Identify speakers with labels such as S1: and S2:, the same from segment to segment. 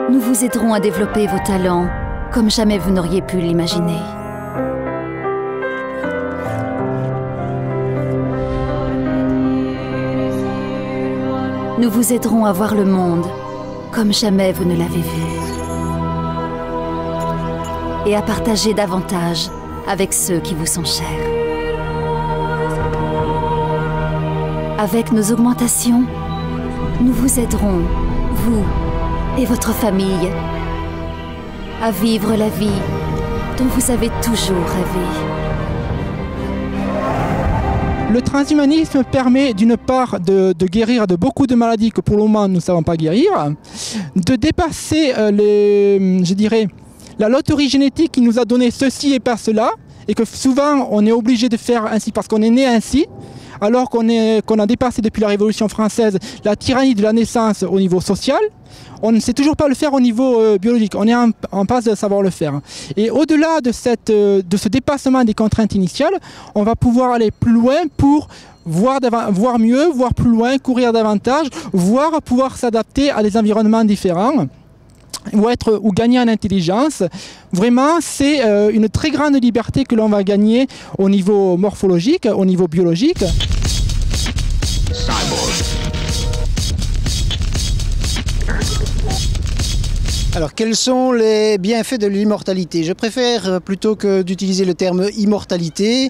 S1: Nous vous aiderons à développer vos talents comme jamais vous n'auriez pu l'imaginer. Nous vous aiderons à voir le monde comme jamais vous ne l'avez vu. Et à partager davantage avec ceux qui vous sont chers. Avec nos augmentations, nous vous aiderons, vous et votre famille, à vivre la vie dont vous avez toujours rêvé.
S2: Le transhumanisme permet d'une part de guérir de beaucoup de maladies que pour le moment nous ne savons pas guérir, de dépasser la loterie génétique qui nous a donné ceci et pas cela, et que souvent on est obligé de faire ainsi parce qu'on est né ainsi, alors qu'on a dépassé depuis la Révolution française la tyrannie de la naissance au niveau social. On ne sait toujours pas le faire au niveau biologique, on est en passe de savoir le faire. Et au-delà de ce dépassement des contraintes initiales, on va pouvoir aller plus loin pour voir mieux, voir plus loin, courir davantage, voire pouvoir s'adapter à des environnements différents. Ou gagner en intelligence. Vraiment, c'est une très grande liberté que l'on va gagner au niveau morphologique, au niveau biologique.
S3: Alors, quels sont les bienfaits de l'immortalité? Je préfère, plutôt que d'utiliser le terme immortalité,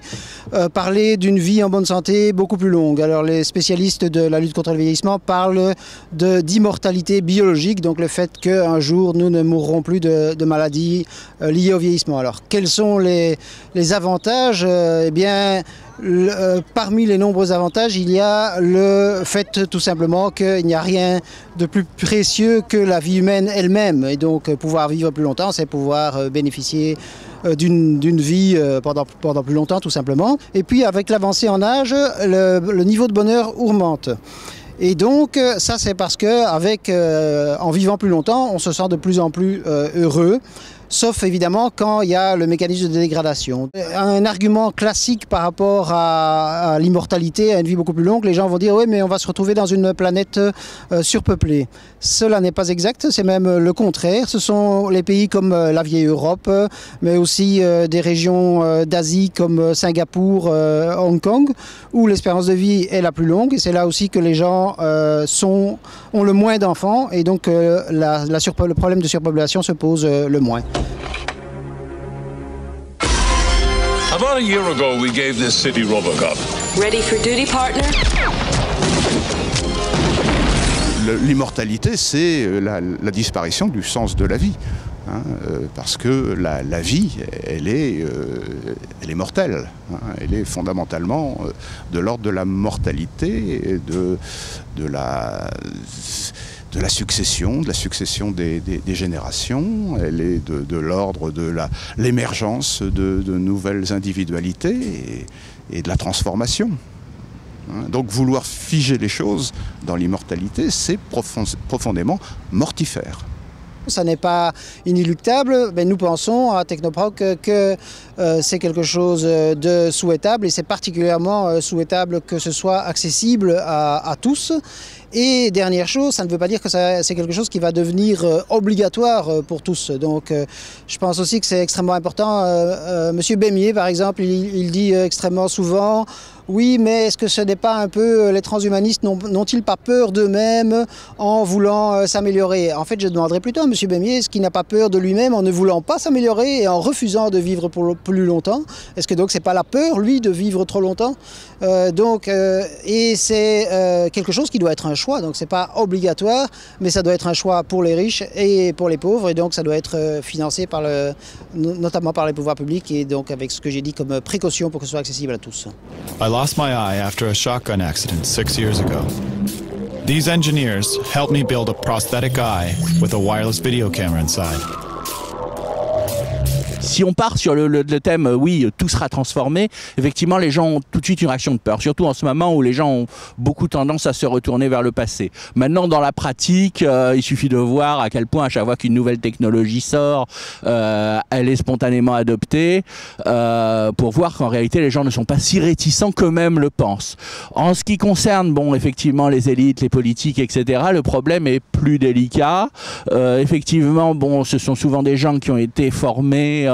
S3: parler d'une vie en bonne santé beaucoup plus longue. Alors, les spécialistes de la lutte contre le vieillissement parlent d'immortalité biologique, donc le fait qu'un jour, nous ne mourrons plus de maladies liées au vieillissement. Alors, quels sont les avantages? Eh bien, parmi les nombreux avantages, il y a le fait tout simplement qu'il n'y a rien de plus précieux que la vie humaine elle-même. Et donc pouvoir vivre plus longtemps, c'est pouvoir bénéficier d'une vie pendant plus longtemps tout simplement. Et puis avec l'avancée en âge, le niveau de bonheur augmente. Et donc ça c'est parce que en vivant plus longtemps, on se sent de plus en plus heureux. Sauf évidemment quand il y a le mécanisme de dégradation. Un argument classique par rapport à l'immortalité, à une vie beaucoup plus longue, les gens vont dire oui mais on va se retrouver dans une planète surpeuplée. Cela n'est pas exact, c'est même le contraire. Ce sont les pays comme la vieille Europe, mais aussi des régions d'Asie comme Singapour, Hong Kong, où l'espérance de vie est la plus longue. Et c'est là aussi que les gens ont le moins d'enfants et donc le problème de surpopulation se pose le moins.
S4: About a year ago, we gave this city Robocop.
S5: Ready for duty, partner?
S6: L'immortalité, c'est la disparition du sens de la vie. Hein, parce que la vie, elle est mortelle. Hein, elle est fondamentalement de l'ordre de la mortalité et de la succession des générations. Elle est de l'ordre de l'émergence de nouvelles individualités et de la transformation. Donc vouloir figer les choses dans l'immortalité, c'est profondément mortifère.
S3: Ça n'est pas inéluctable, mais nous pensons à Technoproc que c'est quelque chose de souhaitable et c'est particulièrement souhaitable que ce soit accessible à tous. Et dernière chose, ça ne veut pas dire que c'est quelque chose qui va devenir obligatoire pour tous. Donc je pense aussi que c'est extrêmement important. Monsieur Bémier, par exemple, il dit extrêmement souvent oui, mais est-ce que ce n'est pas un peu les transhumanistes n'ont-ils pas peur d'eux-mêmes en voulant s'améliorer? En fait, je demanderais plutôt à M. Bémier, est-ce qu'il n'a pas peur de lui-même en ne voulant pas s'améliorer et en refusant de vivre pour plus longtemps? Est-ce que donc c'est pas la peur, lui, de vivre trop longtemps? Et c'est quelque chose qui doit être un choix, donc c'est pas obligatoire, mais ça doit être un choix pour les riches et pour les pauvres, et donc ça doit être financé notamment par les pouvoirs publics, et donc avec ce que j'ai dit comme précaution pour que ce soit accessible à tous.
S7: I lost my eye after a shotgun accident 6 years ago. These engineers helped me build a prosthetic eye with a wireless video camera inside.
S5: si on part sur le thème oui, tout sera transformé, effectivement les gens ont tout de suite une réaction de peur, surtout en ce moment où les gens ont beaucoup tendance à se retourner vers le passé. Maintenant dans la pratique, il suffit de voir à quel point à chaque fois qu'une nouvelle technologie sort, elle est spontanément adoptée, pour voir qu'en réalité les gens ne sont pas si réticents qu'eux-mêmes le pensent. En ce qui concerne, bon, effectivement les élites, les politiques, etc., le problème est plus délicat. Effectivement, bon, ce sont souvent des gens qui ont été formés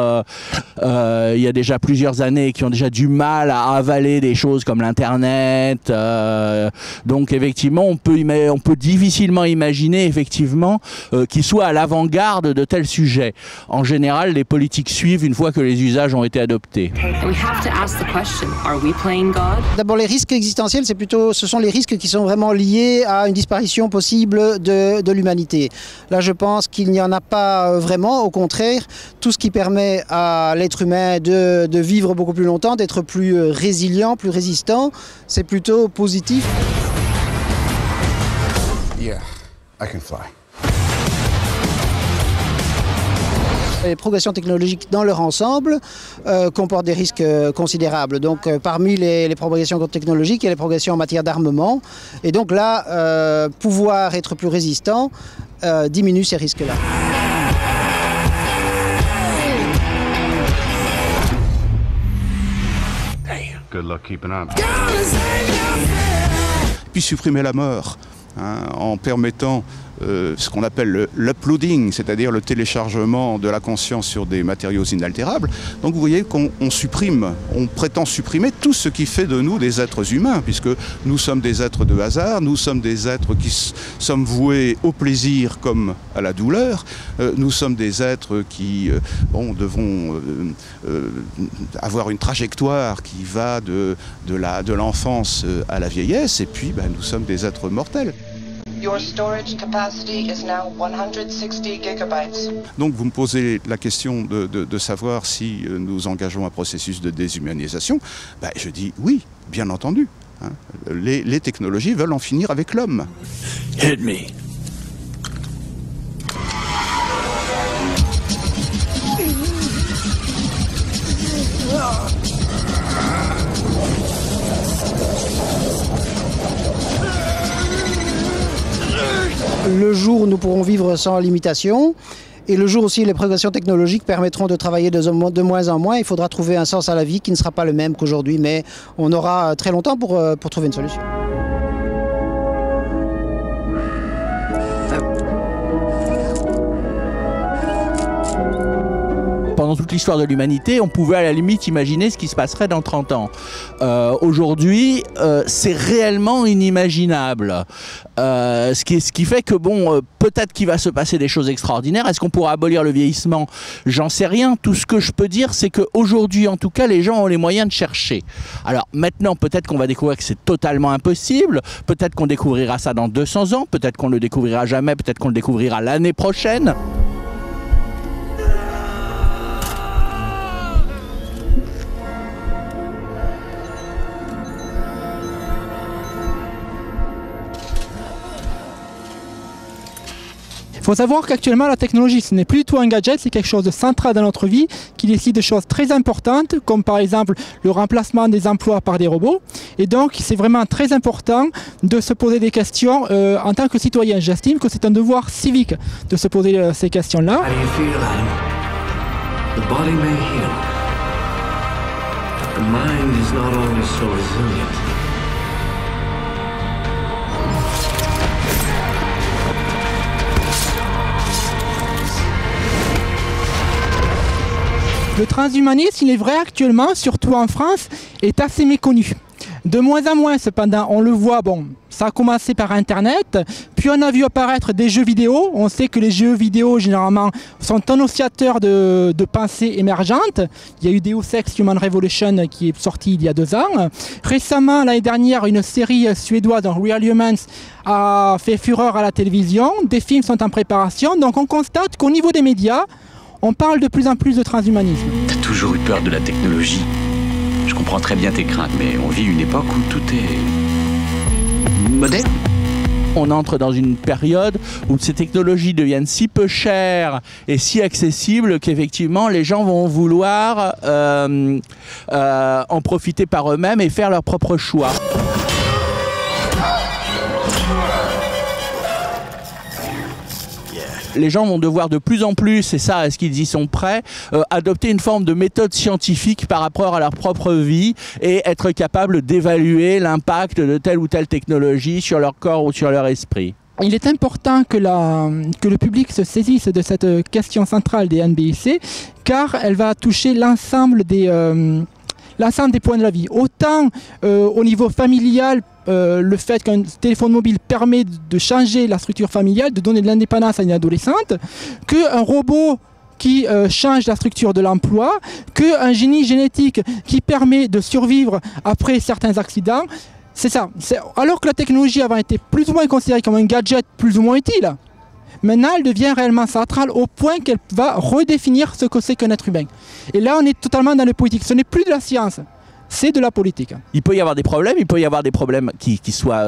S5: il y a déjà plusieurs années, qui ont déjà du mal à avaler des choses comme l'Internet. Donc effectivement, on peut difficilement imaginer effectivement qu'ils soient à l'avant-garde de tels sujets. En général, les politiques suivent une fois que les usages ont été adoptés.
S3: D'abord, les risques existentiels, ce sont les risques qui sont vraiment liés à une disparition possible de l'humanité. Là, je pense qu'il n'y en a pas vraiment. Au contraire, tout ce qui permet à l'être humain de vivre beaucoup plus longtemps, d'être plus résilient, plus résistant, c'est plutôt positif.
S6: Yeah, I can fly.
S3: Les progressions technologiques dans leur ensemble comportent des risques considérables. Donc parmi les progressions technologiques, il y a les progressions en matière d'armement. Et donc là, pouvoir être plus résistant diminue ces risques-là.
S6: Good luck keeping up. Puis supprimer la mort, hein, en permettant ce qu'on appelle l'uploading, c'est-à-dire le téléchargement de la conscience sur des matériaux inaltérables. Donc vous voyez qu'on on prétend supprimer tout ce qui fait de nous des êtres humains, puisque nous sommes des êtres de hasard, nous sommes des êtres qui sommes voués au plaisir comme à la douleur, nous sommes des êtres qui devons avoir une trajectoire qui va de l'enfance à la vieillesse, et puis nous sommes des êtres mortels.
S8: Your storage capacity is now 160 gigabytes.
S6: Donc vous me posez la question de savoir si nous engageons un processus de déshumanisation. Je dis oui, bien entendu. Hein. Les technologies veulent en finir avec l'homme.
S9: Hit me.
S3: Le jour où nous pourrons vivre sans limitation, et le jour aussi où les progressions technologiques permettront de travailler de moins en moins, il faudra trouver un sens à la vie qui ne sera pas le même qu'aujourd'hui, mais on aura très longtemps pour trouver une solution.
S5: Pendant toute l'histoire de l'humanité, on pouvait à la limite imaginer ce qui se passerait dans 30 ans. Aujourd'hui, c'est réellement inimaginable. Ce qui fait que, peut-être qu'il va se passer des choses extraordinaires. Est-ce qu'on pourra abolir le vieillissement? J'en sais rien. Tout ce que je peux dire, c'est qu'aujourd'hui, en tout cas, les gens ont les moyens de chercher. Alors maintenant, peut-être qu'on va découvrir que c'est totalement impossible. Peut-être qu'on découvrira ça dans 200 ans. Peut-être qu'on ne le découvrira jamais. Peut-être qu'on le découvrira l'année prochaine.
S2: Il faut savoir qu'actuellement, la technologie, ce n'est plus du tout un gadget, c'est quelque chose de central dans notre vie, qui décide de choses très importantes, comme par exemple le remplacement des emplois par des robots. Et donc, c'est vraiment très important de se poser des questions en tant que citoyen. J'estime que c'est un devoir civique de se poser ces questions-là. Le transhumanisme, il est vrai actuellement, surtout en France, est assez méconnu. De moins en moins, cependant, on le voit, ça a commencé par Internet, puis on a vu apparaître des jeux vidéo. On sait que les jeux vidéo, généralement, sont annonciateurs de pensées émergentes. Il y a eu Deus Ex Human Revolution qui est sorti il y a 2 ans. Récemment, l'année dernière, une série suédoise, Real Humans, a fait fureur à la télévision. Des films sont en préparation, donc on constate qu'au niveau des médias, on parle de plus en plus de transhumanisme.
S9: T'as toujours eu peur de la technologie. Je comprends très bien tes craintes, mais on vit une époque où tout est moderne.
S5: On entre dans une période où ces technologies deviennent si peu chères et si accessibles qu'effectivement les gens vont vouloir en profiter par eux-mêmes et faire leurs propres choix. Les gens vont devoir de plus en plus, et ça, est-ce qu'ils y sont prêts, adopter une forme de méthode scientifique par rapport à leur propre vie et être capables d'évaluer l'impact de telle ou telle technologie sur leur corps ou sur leur esprit.
S2: Il est important que le public se saisisse de cette question centrale des NBIC, car elle va toucher l'ensemble des points de la vie. Autant au niveau familial, le fait qu'un téléphone mobile permet de changer la structure familiale, de donner de l'indépendance à une adolescente, qu'un robot qui change la structure de l'emploi, qu'un génie génétique qui permet de survivre après certains accidents. C'est ça. Alors que la technologie avant était plus ou moins considérée comme un gadget plus ou moins utile, maintenant elle devient réellement centrale au point qu'elle va redéfinir ce que c'est qu'un être humain. Et là on est totalement dans le politique. Ce n'est plus de la science. C'est de la politique.
S5: Il peut y avoir des problèmes, qui soient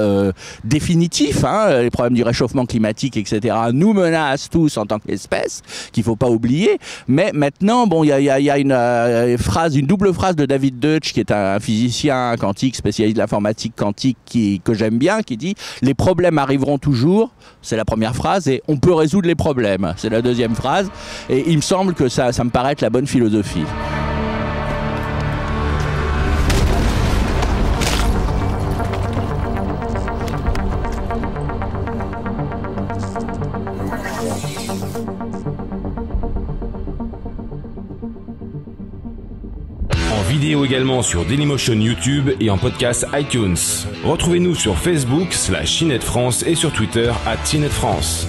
S5: définitifs, hein, les problèmes du réchauffement climatique, etc. nous menacent tous en tant qu'espèce, qu'il ne faut pas oublier. Mais maintenant, bon, il y a une double phrase de David Deutsch, qui est un physicien quantique, spécialiste de l'informatique quantique, que j'aime bien, qui dit « Les problèmes arriveront toujours », c'est la première phrase, et « On peut résoudre les problèmes », c'est la deuxième phrase. Et il me semble que ça me paraît être la bonne philosophie.
S10: Vidéo également sur Dailymotion YouTube et en podcast iTunes. Retrouvez-nous sur Facebook /CNET France et sur Twitter @CNET France.